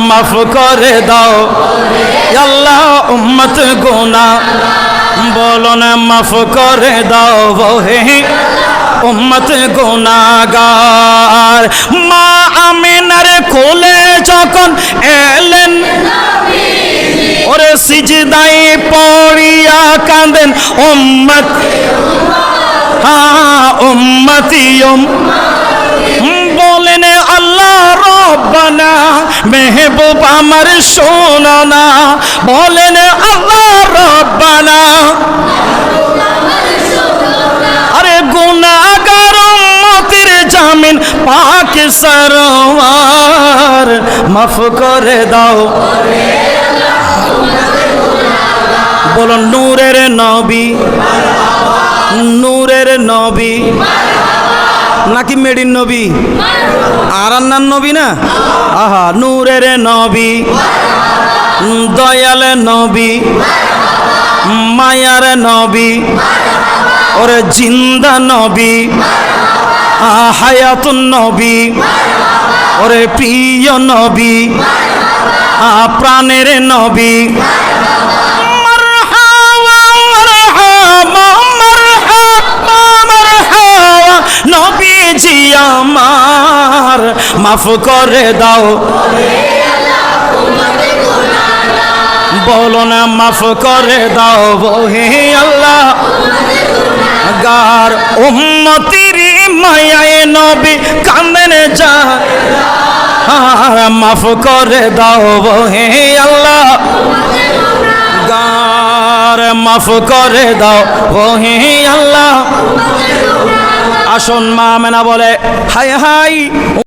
মাফ করে দাও আল্লাহ উম্মত গুনাহ বলো না মাফ করে দাও হে উম্মত গুনাহগার মা আমিনার কোলে যখন এলেন ওরে সিজদায় পড়িয়া কাঁদেন উম্মত উম্মতি বলেন আল্লাহ রব্বানা মেহবুব আমার শোনো না বলেন আল্লাহ রব্বানা আরে গুনাহগার উম্মতের জামিন পাক সরওয়ার মাফ করে দাও বলো নূরের নবী নূরের নবী নাকি মেডিন নবী আর আন্নার নবী না আহা নূরের নবী দয়াল নবী মায়ার নবী ওরে জিন্দা নবী হায়াতুন নবী ওরে প্রিয় নবী প্রাণের নবী নবীজি আমার মাফ করে দাও বলো না মাফ করে দাও হে আল্লাহ গার উম্মতির মায়ায় নবী কাঁদেন যা মাফ করে দাও হে আল্লাহ গার মাফ করে দাও হে আল্লাহ আসুন মা আমেনা বলে হায় হায়